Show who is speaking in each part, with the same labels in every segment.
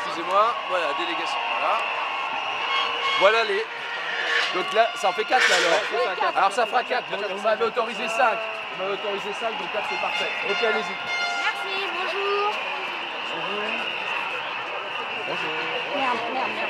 Speaker 1: Excusez-moi, voilà, délégation, voilà. Voilà les... Donc là, ça en fait 4 là alors.
Speaker 2: Oui, 4.
Speaker 1: Alors ça fera 4, vous m'avez autorisé 5. Vous m'avez autorisé 5, donc 4 c'est parfait. Ok, allez-y.
Speaker 2: Merci, bonjour.
Speaker 1: Bonjour. Bonjour.
Speaker 2: Merde, merde, merde.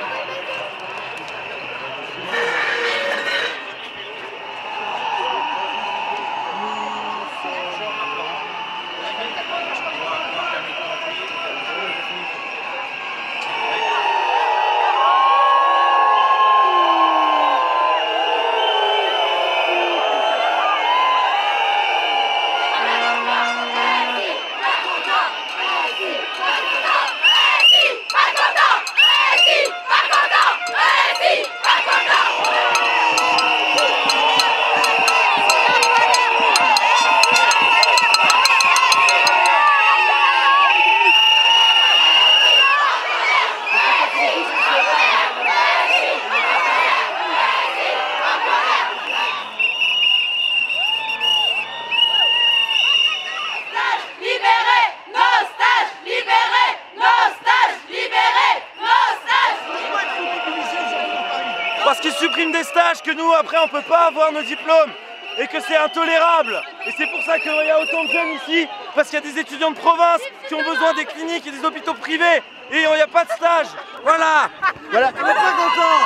Speaker 3: Parce qu'ils suppriment des stages que nous, après, on ne peut pas avoir nos diplômes et que c'est intolérable. Et c'est pour ça qu'il y a autant de jeunes ici, parce qu'il y a des étudiants de province qui ont besoin des cliniques et des hôpitaux privés et il n'y a pas de stage. Voilà. Voilà. On n'est pas contents.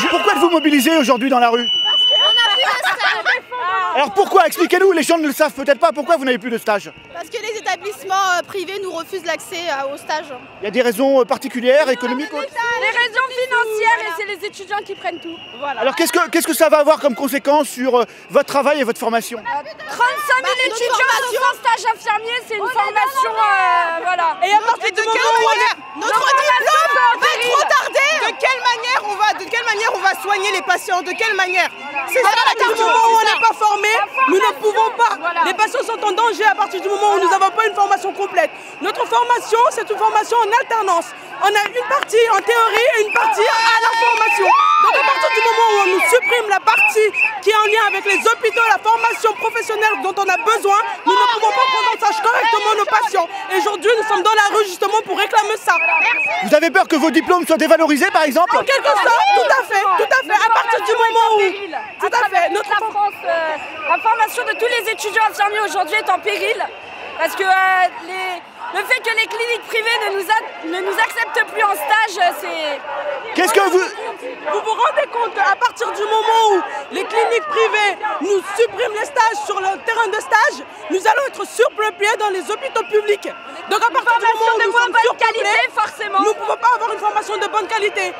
Speaker 4: Pourquoi êtes-vous mobilisés aujourd'hui dans la rue?
Speaker 2: Parce qu'on n'a plus de stage.
Speaker 4: Alors pourquoi? Expliquez-nous, les gens ne le savent peut-être pas, pourquoi vous n'avez plus de stage?
Speaker 5: Parce que les établissements privés nous refusent l'accès au stage.
Speaker 4: Il y a des raisons particulières, économiques?
Speaker 6: Les raisons financières et c'est les étudiants qui prennent tout. Voilà.
Speaker 4: Alors qu'est-ce que ça va avoir comme conséquence sur votre travail et votre formation?
Speaker 6: 35 000 étudiants sans stage infirmier, c'est une formation, voilà.
Speaker 5: Et à partir de quelle manière notre diplôme va être retardé? De quelle manière on va soigner les patients? De quelle manière? C'est ça la question.
Speaker 7: Au moment où on n'est pas formé, nous ne pouvons pas. Voilà. Les patients sont en danger à partir du moment où nous n'avons pas une formation complète. Notre formation, c'est une formation en alternance. On a une partie en théorie et une partie à la formation. Donc à partir du moment où on nous supprime la partie qui est en lien avec les hôpitaux, la formation professionnelle dont on a besoin, nous ne pouvons pas prendre en charge correctement nos patients. Et aujourd'hui, nous sommes dans la rue justement pour réclamer ça.
Speaker 4: Vous avez peur que vos diplômes soient dévalorisés par exemple?
Speaker 7: En quelque sorte, tout à fait, tout à fait. À partir du moment où...
Speaker 6: Tout à fait. La France, la formation de tous les étudiants infirmiers aujourd'hui est en péril parce que Le fait que les cliniques privées ne nous acceptent plus en stage, c'est...
Speaker 4: Qu'est-ce que vous...
Speaker 7: Vous vous rendez compte qu'à partir du moment où les cliniques privées nous suppriment les stages sur le terrain de stage, nous allons être surpeuplés dans les hôpitaux publics. Donc à partir du moment où nous sommes surpeuplés,
Speaker 6: forcément,
Speaker 7: nous ne pouvons pas avoir une formation de bonne qualité.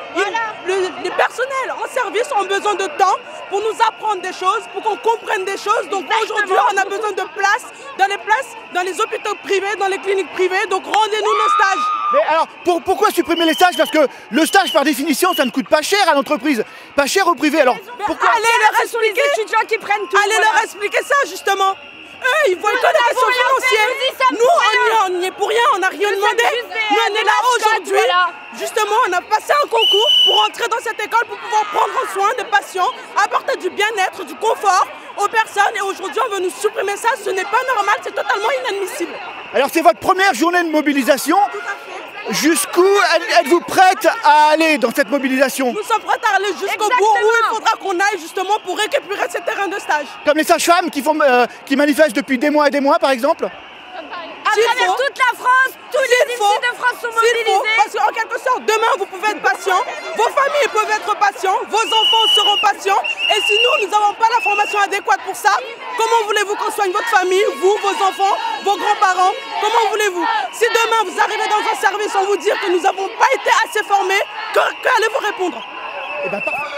Speaker 7: Les personnels en service ont besoin de temps pour nous apprendre des choses, pour qu'on comprenne des choses. Donc aujourd'hui, on a besoin de places dans les hôpitaux privés, dans les cliniques privées. Donc rendez-nous nos stages.
Speaker 4: Mais alors, pourquoi supprimer les stages? Parce que le stage, par définition, ça ne coûte pas cher à l'entreprise, pas cher au privé. Alors, pourquoi...
Speaker 7: Allez leur expliquer,
Speaker 6: les étudiants qui prennent tout.
Speaker 7: allez leur expliquer ça, justement. Eux, ils voient que les questions financières. Nous, on n'y est pour rien, on n'a rien demandé. Nous, on est là aujourd'hui. Justement, on a passé un concours pour entrer dans cette école, pour pouvoir prendre soin des patients, apporter du bien-être, du confort aux personnes. Et aujourd'hui, on veut nous supprimer ça. Ce n'est pas normal, c'est totalement inadmissible.
Speaker 4: Alors, c'est votre première journée de mobilisation. Jusqu'où êtes-vous prête à aller dans cette mobilisation?
Speaker 7: Nous sommes prêts à aller jusqu'au bout, où il faudra qu'on aille justement pour récupérer ces terrains de stage.
Speaker 4: Comme les sages-femmes qui manifestent depuis des mois et des mois, par exemple?
Speaker 6: À travers toute la France, tous les IMSI de France sont mobilisés.
Speaker 7: Parce qu'en quelque sorte, demain, vous pouvez être patient, vos familles peuvent être patients, vos enfants seront patients. Et si nous n'avons pas la formation adéquate pour ça, comment voulez-vous qu'on soigne votre famille, vous, vos enfants, vos grands-parents? Comment voulez-vous? Si demain, vous arrivez dans un service, on vous dit que nous n'avons pas été assez formés, qu'allez-vous répondre?
Speaker 4: Eh ben, parfait.